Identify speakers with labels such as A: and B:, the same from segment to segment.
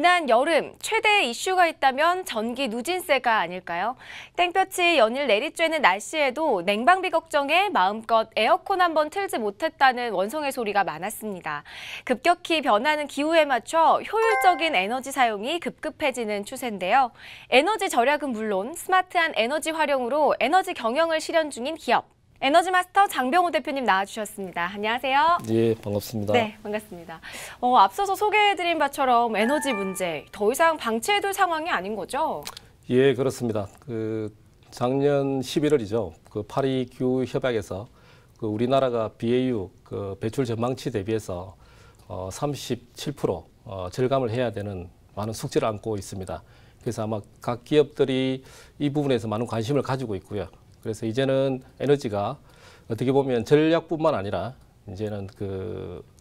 A: 지난 여름 최대의 이슈가 있다면 전기 누진세가 아닐까요? 땡볕이 연일 내리쬐는 날씨에도 냉방비 걱정에 마음껏 에어컨 한번 틀지 못했다는 원성의 소리가 많았습니다. 급격히 변하는 기후에 맞춰 효율적인 에너지 사용이 급급해지는 추세인데요. 에너지 절약은 물론 스마트한 에너지 활용으로 에너지 경영을 실현 중인 기업. 에너지 마스터 장병호 대표님 나와주셨습니다. 안녕하세요.
B: 예, 반갑습니다.
A: 네, 반갑습니다. 앞서서 소개해드린 바처럼 에너지 문제 더 이상 방치해둘 상황이 아닌 거죠?
B: 예, 그렇습니다. 작년 11월이죠. 파리 기후 협약에서 우리나라가 BAU 배출 전망치 대비해서 37% 절감을 해야 되는 많은 숙제를 안고 있습니다. 그래서 아마 각 기업들이 이 부분에서 많은 관심을 가지고 있고요. 그래서 이제는 에너지가 어떻게 보면 전략뿐만 아니라 이제는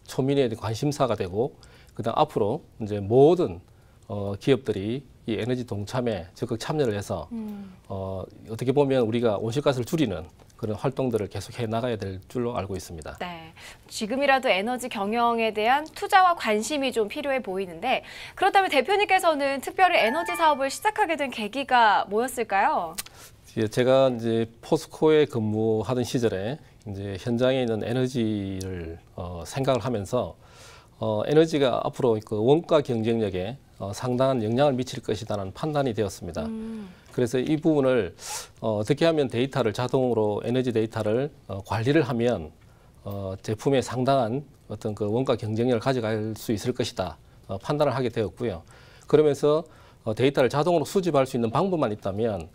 B: 초민의 관심사가 되고 그다음 앞으로 이제 모든 기업들이 이 에너지 동참에 적극 참여를 해서 어떻게 보면 우리가 온실가스를 줄이는 그런 활동들을 계속해 나가야 될 줄로 알고 있습니다.
A: 네, 지금이라도 에너지 경영에 대한 투자와 관심이 좀 필요해 보이는데 그렇다면 대표님께서는 특별히 에너지 사업을 시작하게 된 계기가 뭐였을까요?
B: 제가 이제 포스코에 근무하던 시절에 이제 현장에 있는 에너지를 생각을 하면서 에너지가 앞으로 원가 경쟁력에 상당한 영향을 미칠 것이라는 판단이 되었습니다. 그래서 이 부분을 어떻게 하면 자동으로 에너지 데이터를 관리를 하면 제품에 상당한 어떤 원가 경쟁력을 가져갈 수 있을 것이다 판단을 하게 되었고요. 그러면서 데이터를 자동으로 수집할 수 있는 방법만 있다면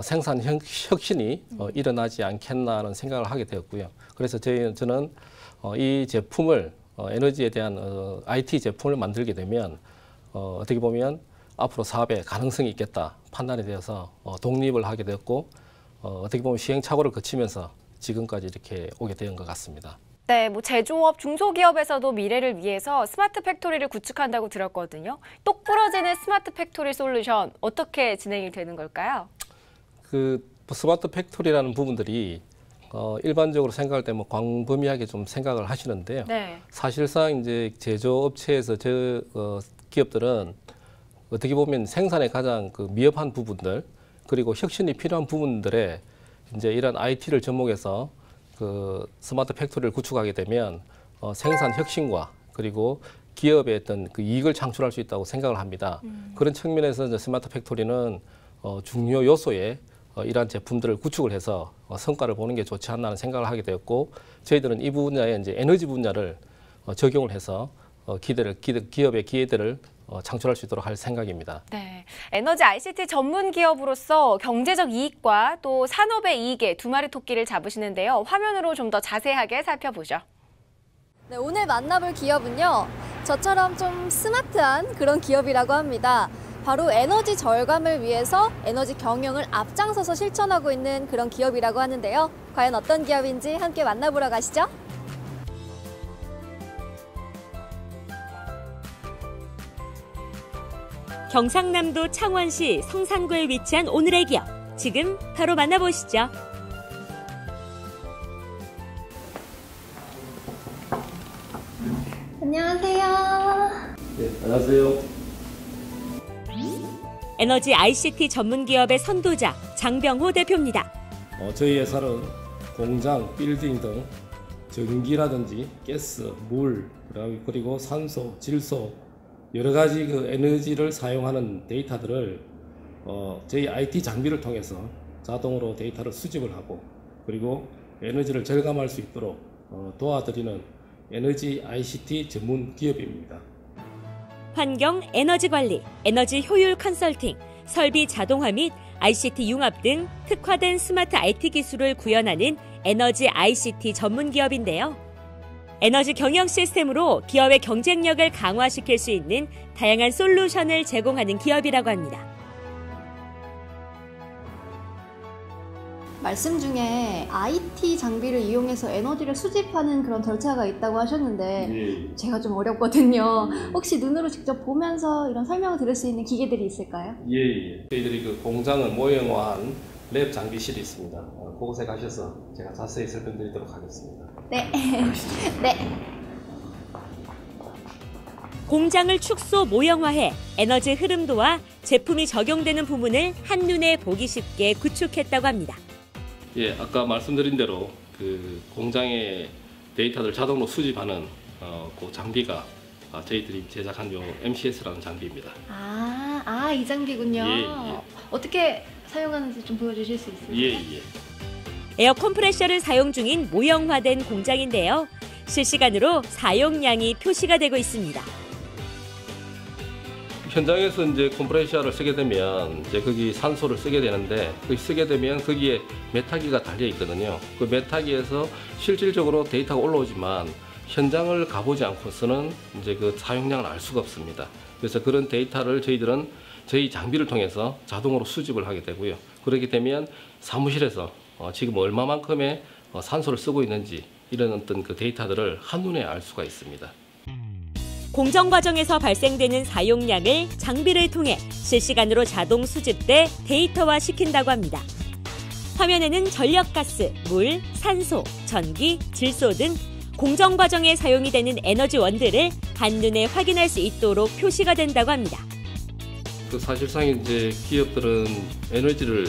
B: 생산 혁신이 일어나지 않겠나 하는 생각을 하게 되었고요. 그래서 저는 이 제품을 에너지에 대한 IT 제품을 만들게 되면 어떻게 보면 앞으로 사업에 가능성이 있겠다 판단이 되어서 독립을 하게 되었고 어떻게 보면 시행착오를 거치면서 지금까지 이렇게 오게 된 것 같습니다.
A: 네, 제조업, 중소기업에서도 미래를 위해서 스마트 팩토리를 구축한다고 들었거든요. 똑 부러지는 스마트 팩토리 솔루션 어떻게 진행이 되는 걸까요?
B: 스마트 팩토리라는 부분들이 일반적으로 생각할 때 광범위하게 좀 생각을 하시는데요.
A: 네.
B: 사실상 이제 제조업체에서 기업들은 어떻게 보면 생산에 가장 미흡한 부분들 그리고 혁신이 필요한 부분들에 이제 이런 IT를 접목해서 스마트 팩토리를 구축하게 되면 생산 혁신과 그리고 기업의 어떤 이익을 창출할 수 있다고 생각을 합니다. 그런 측면에서 이제 스마트 팩토리는 중요 요소에 이러한 제품들을 구축을 해서 성과를 보는 게 좋지 않나 하는 생각을 하게 되었고 저희들은 이 분야에 이제 에너지 분야를 적용을 해서 기업의 기회들을 창출할 수 있도록 할 생각입니다.
A: 네, 에너지 ICT 전문 기업으로서 경제적 이익과 또 산업의 이익에 두 마리 토끼를 잡으시는데요. 화면으로 좀 더 자세하게 살펴보죠.
C: 네, 오늘 만나볼 기업은요. 저처럼 좀 스마트한 그런 기업이라고 합니다. 바로 에너지 절감을 위해서 에너지 경영을 앞장서서 실천하고 있는 그런 기업이라고 하는데요. 과연 어떤 기업인지 함께 만나보러 가시죠.
D: 경상남도 창원시 성산구에 위치한 오늘의 기업, 지금 바로 만나보시죠.
C: 안녕하세요.
B: 네, 안녕하세요.
D: 에너지 ICT 전문 기업의 선도자 장병호 대표입니다.
B: 저희 회사는 공장, 빌딩 등 전기라든지 가스, 물, 그리고 산소, 질소 여러 가지 에너지를 사용하는 데이터들을 저희 IT 장비를 통해서 자동으로 데이터를 수집을 하고 그리고 에너지를 절감할 수 있도록 도와드리는 에너지 ICT 전문 기업입니다.
D: 환경, 에너지 관리, 에너지 효율 컨설팅, 설비 자동화 및 ICT 융합 등 특화된 스마트 IT 기술을 구현하는 에너지 ICT 전문 기업인데요. 에너지 경영 시스템으로 기업의 경쟁력을 강화시킬 수 있는 다양한 솔루션을 제공하는 기업이라고 합니다.
C: 말씀 중에 IT 장비를 이용해서 에너지를 수집하는 그런 절차가 있다고 하셨는데
B: 예.
C: 제가 좀 어렵거든요. 혹시 눈으로 직접 보면서 이런 설명을 들을 수 있는 기계들이 있을까요?
B: 예. 저희들이 공장을 모형화한 랩 장비실이 있습니다. 그곳에 가셔서 제가 자세히 설명드리도록 하겠습니다.
C: 네. 네.
D: 공장을 축소 모형화해 에너지 흐름도와 제품이 적용되는 부분을 한눈에 보기 쉽게 구축했다고 합니다.
B: 예, 아까 말씀드린 대로 그 공장의 데이터를 자동으로 수집하는 그 장비가 저희들이 제작한 요 MCS라는 장비입니다.
C: 이 장비군요.
B: 예.
C: 어떻게 사용하는지 좀 보여주실 수 있을까요?
B: 예.
D: 에어 컴프레셔를 사용 중인 모형화된 공장인데요. 실시간으로 사용량이 표시가 되고 있습니다.
B: 현장에서 이제 컴프레셔를 쓰게 되면 이제 거기 산소를 쓰게 되는데 그 쓰게 되면 거기에 메타기가 달려 있거든요. 그 메타기에서 실질적으로 데이터가 올라오지만 현장을 가보지 않고서는 이제 그 사용량을 알 수가 없습니다. 그래서 그런 데이터를 저희들은 저희 장비를 통해서 자동으로 수집을 하게 되고요. 그렇게 되면 사무실에서 지금 얼마만큼의 산소를 쓰고 있는지 이런 어떤 그 데이터들을 한눈에 알 수가 있습니다.
D: 공정 과정에서 발생되는 사용량을 장비를 통해 실시간으로 자동 수집돼 데이터화 시킨다고 합니다. 화면에는 전력가스, 물, 산소, 전기, 질소 등 공정 과정에 사용이 되는 에너지원들을 한눈에 확인할 수 있도록 표시가 된다고 합니다.
B: 그 사실상 이제 기업들은 에너지를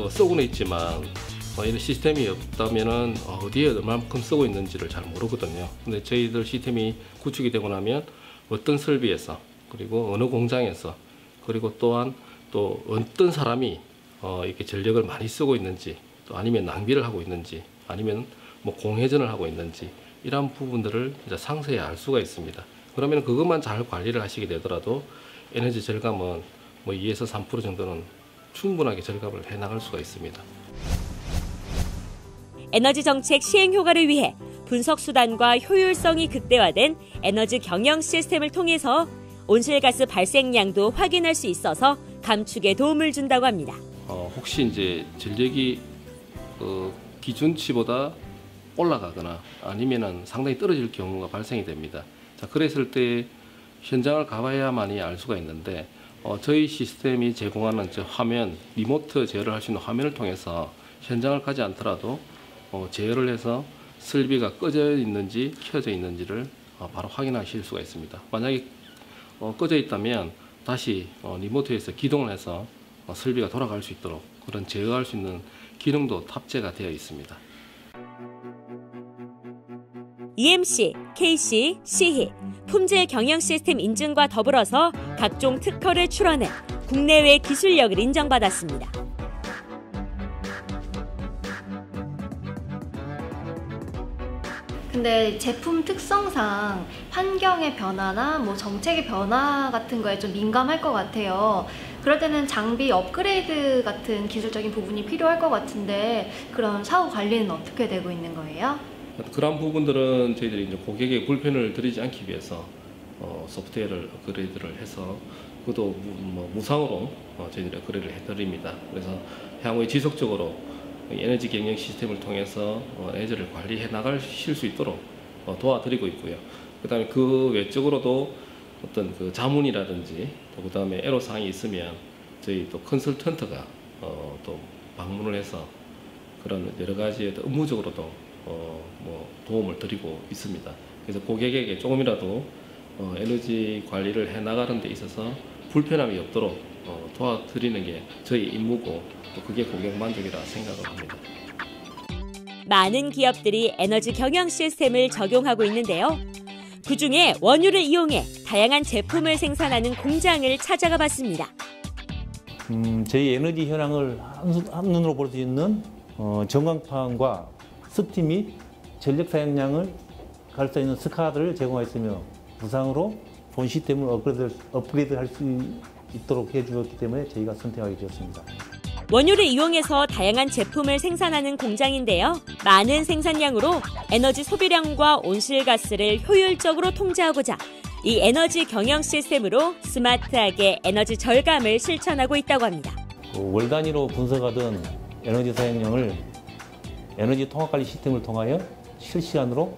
B: 쓰고는 있지만 이런 시스템이 없다면은 어디에 얼마만큼 쓰고 있는지를 잘 모르거든요. 근데 저희들 시스템이 구축이 되고 나면 어떤 설비에서 그리고 어느 공장에서 그리고 또한 또 어떤 사람이 이렇게 전력을 많이 쓰고 있는지 또 아니면 낭비를 하고 있는지 아니면 공회전을 하고 있는지 이런 부분들을 이제 상세히 알 수가 있습니다. 그러면 그것만 잘 관리를 하시게 되더라도 에너지 절감은 2에서 3% 정도는 충분하게 절감을 해 나갈 수가 있습니다.
D: 에너지 정책 시행 효과를 위해 분석 수단과 효율성이 극대화된 에너지 경영 시스템을 통해서 온실가스 발생량도 확인할 수 있어서 감축에 도움을 준다고 합니다.
B: 혹시 이제 전력이 기준치보다 올라가거나 아니면은 상당히 떨어질 경우가 발생이 됩니다. 자, 그랬을 때 현장을 가봐야만이 알 수가 있는데 저희 시스템이 제공하는 화면, 리모트 제어를 할 수 있는 화면을 통해서 현장을 가지 않더라도 제어를 해서 설비가 꺼져 있는지 켜져 있는지를 바로 확인하실 수가 있습니다. 만약에 꺼져 있다면 다시 리모트에서 기동을 해서 설비가 돌아갈 수 있도록 그런 제어할 수 있는 기능도 탑재가 되어 있습니다.
D: EMC, KC, CE, 품질 경영 시스템 인증과 더불어서 각종 특허를 출원해 국내외 기술력을 인정받았습니다.
C: 근데 제품 특성상 환경의 변화나 정책의 변화 같은 거에 좀 민감할 것 같아요. 그럴 때는 장비 업그레이드 같은 기술적인 부분이 필요할 것 같은데 그런 사후 관리는 어떻게 되고 있는 거예요?
B: 그런 부분들은 저희들이 이제 고객에게 불편을 드리지 않기 위해서 소프트웨어를 업그레이드를 해서 그것도 무상으로 저희들이 업그레이드를 해드립니다. 그래서 향후에 지속적으로 에너지 경영 시스템을 통해서 에너지를 관리해 나가실 수 있도록 도와드리고 있고요. 그다음에 그 외적으로도 어떤 그 자문이라든지 또 그다음에 애로사항이 있으면 저희 또 컨설턴트가 또 방문을 해서 그런 여러 가지 업무적으로도 도움을 드리고 있습니다. 그래서 고객에게 조금이라도 에너지 관리를 해 나가는 데 있어서 불편함이 없도록 도와드리는 게 저희 임무고 또 그게 고객 만족이라 생각을 합니다.
D: 많은 기업들이 에너지 경영 시스템을 적용하고 있는데요. 그중에 원유를 이용해 다양한 제품을 생산하는 공장을 찾아가 봤습니다.
E: 저희 에너지 현황을 한눈으로 볼 수 있는 전광판과 스팀 및 전력 사용량을 갈 수 있는 스카드를 제공하였으며 무상으로 본 시스템을 업그레이드할 수 있도록 해주었기 때문에 저희가 선택하게 되었습니다.
D: 원유를 이용해서 다양한 제품을 생산하는 공장인데요. 많은 생산량으로 에너지 소비량과 온실가스를 효율적으로 통제하고자 이 에너지 경영 시스템으로 스마트하게 에너지 절감을 실천하고 있다고 합니다.
E: 월 단위로 분석하던 에너지 사용량을 에너지 통합관리 시스템을 통하여 실시간으로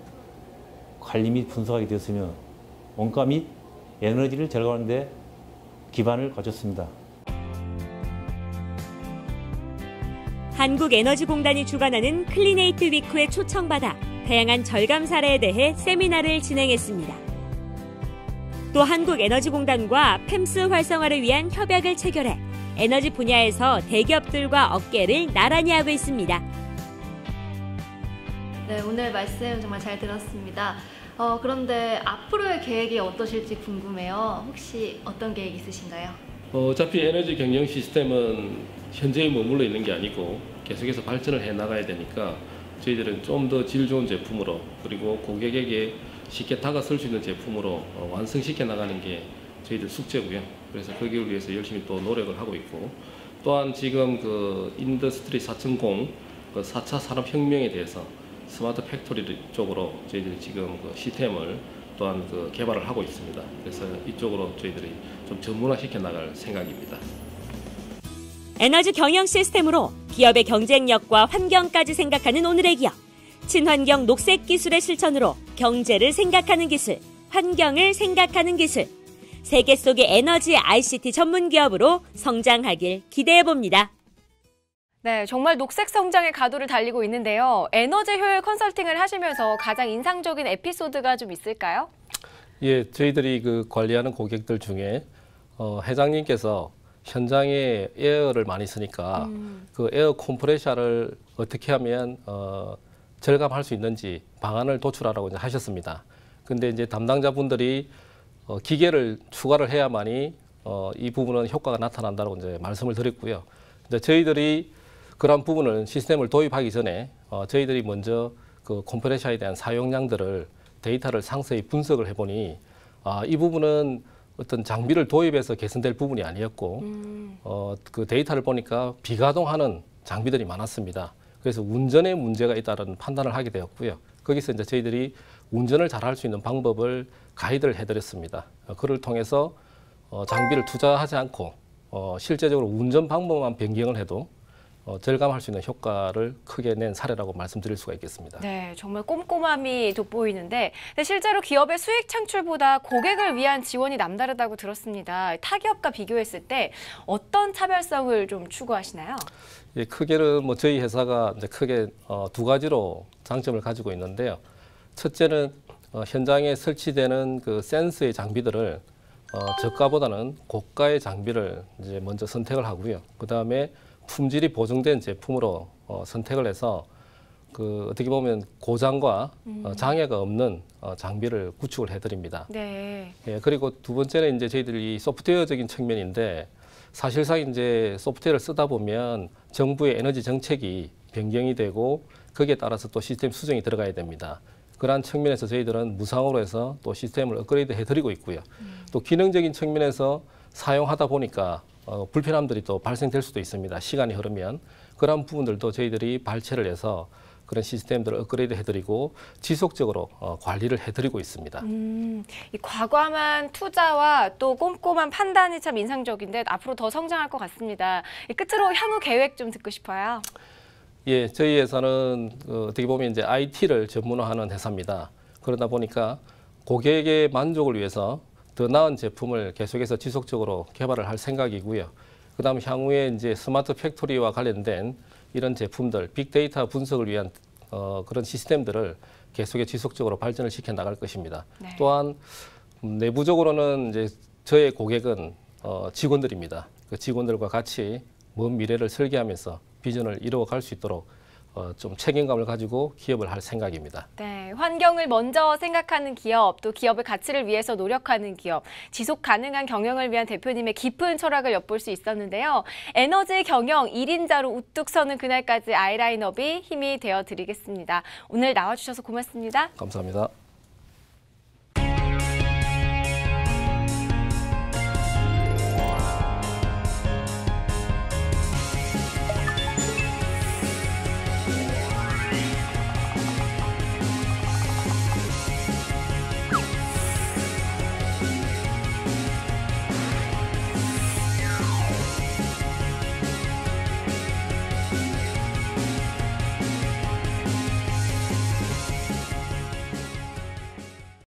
E: 관리 및 분석하게 되었으며 원가 및 에너지를 절감하는 데 기반을 갖췄습니다.
D: 한국에너지공단이 주관하는 클리네이트 위크에 초청받아 다양한 절감 사례에 대해 세미나를 진행했습니다. 또 한국에너지공단과 펨스 활성화를 위한 협약을 체결해 에너지 분야에서 대기업들과 어깨를 나란히 하고 있습니다.
C: 네, 오늘 말씀 정말 잘 들었습니다. 그런데 앞으로의 계획이 어떠실지 궁금해요. 혹시 어떤 계획 있으신가요?
B: 어차피 에너지 경영 시스템은 현재에 머물러 있는 게 아니고 계속해서 발전을 해 나가야 되니까 저희들은 좀 더 질 좋은 제품으로 그리고 고객에게 쉽게 다가설 수 있는 제품으로 완성시켜 나가는 게 저희들 숙제고요. 그래서 거기를 위해서 열심히 또 노력을 하고 있고 또한 지금 그 인더스트리 4.0 그 4차 산업혁명에 대해서 스마트 팩토리 쪽으로 저희들이 지금 그 시스템을 또한 그 개발을 하고 있습니다. 그래서 이쪽으로 저희들이 좀 전문화시켜 나갈 생각입니다.
D: 에너지 경영 시스템으로 기업의 경쟁력과 환경까지 생각하는 오늘의 기업. 친환경 녹색 기술의 실천으로 경제를 생각하는 기술, 환경을 생각하는 기술. 세계 속의 에너지 ICT 전문 기업으로 성장하길 기대해 봅니다.
A: 네, 정말 녹색 성장의 가도를 달리고 있는데요. 에너지 효율 컨설팅을 하시면서 가장 인상적인 에피소드가 좀 있을까요?
B: 예, 저희들이 그 관리하는 고객들 중에 회장님께서 현장에 에어를 많이 쓰니까 그 에어 컴프레셔를 어떻게 하면 절감할 수 있는지 방안을 도출하라고 이제 하셨습니다. 근데 이제 담당자분들이 기계를 추가를 해야만이 이 부분은 효과가 나타난다고 이제 말씀을 드렸고요. 근데 저희들이 그런 부분을 시스템을 도입하기 전에 저희들이 먼저 그 컴프레셔에 대한 사용량들을 데이터를 상세히 분석을 해보니 이 부분은 어떤 장비를 도입해서 개선될 부분이 아니었고 그 데이터를 보니까 비가동하는 장비들이 많았습니다. 그래서 운전에 문제가 있다는 판단을 하게 되었고요. 거기서 이제 저희들이 운전을 잘할 수 있는 방법을 가이드를 해드렸습니다. 그를 통해서 장비를 투자하지 않고 실제적으로 운전 방법만 변경을 해도 절감할 수 있는 효과를 크게 낸 사례라고 말씀드릴 수가 있겠습니다.
A: 네, 정말 꼼꼼함이 돋보이는데 실제로 기업의 수익 창출보다 고객을 위한 지원이 남다르다고 들었습니다. 타기업과 비교했을 때 어떤 차별성을 좀 추구하시나요?
B: 예, 크게는 뭐 저희 회사가 이제 크게 두 가지로 장점을 가지고 있는데요. 첫째는 현장에 설치되는 그 센서의 장비들을 저가보다는 고가의 장비를 이제 먼저 선택을 하고요. 그 다음에 품질이 보증된 제품으로 선택을 해서 그 어떻게 보면 고장과 장애가 없는 장비를 구축을 해드립니다.
A: 네.
B: 예, 그리고 두 번째는 이제 저희들이 소프트웨어적인 측면인데 사실상 이제 소프트웨어를 쓰다 보면 정부의 에너지 정책이 변경이 되고 거기에 따라서 또 시스템 수정이 들어가야 됩니다. 그러한 측면에서 저희들은 무상으로 해서 또 시스템을 업그레이드 해드리고 있고요. 또 기능적인 측면에서 사용하다 보니까 불편함들이 또 발생될 수도 있습니다. 시간이 흐르면. 그런 부분들도 저희들이 발췌를 해서 그런 시스템들을 업그레이드 해드리고 지속적으로 관리를 해드리고 있습니다.
A: 이 과감한 투자와 또 꼼꼼한 판단이 참 인상적인데 앞으로 더 성장할 것 같습니다. 끝으로 향후 계획 좀 듣고 싶어요.
B: 예, 저희 회사는 어떻게 보면 이제 IT를 전문화하는 회사입니다. 그러다 보니까 고객의 만족을 위해서 더 나은 제품을 계속해서 지속적으로 개발을 할 생각이고요. 그다음 향후에 이제 스마트 팩토리와 관련된 이런 제품들, 빅데이터 분석을 위한 그런 시스템들을 계속해 지속적으로 발전을 시켜 나갈 것입니다.
A: 네.
B: 또한 내부적으로는 이제 저의 고객은 직원들입니다. 그 직원들과 같이 먼 미래를 설계하면서 비전을 이루어갈 수 있도록 좀 책임감을 가지고 기업을 할 생각입니다.
A: 네, 환경을 먼저 생각하는 기업, 또 기업의 가치를 위해서 노력하는 기업, 지속 가능한 경영을 위한 대표님의 깊은 철학을 엿볼 수 있었는데요. 에너지 경영 1인자로 우뚝 서는 그날까지 아이라인업이 힘이 되어드리겠습니다. 오늘 나와주셔서 고맙습니다.
B: 감사합니다.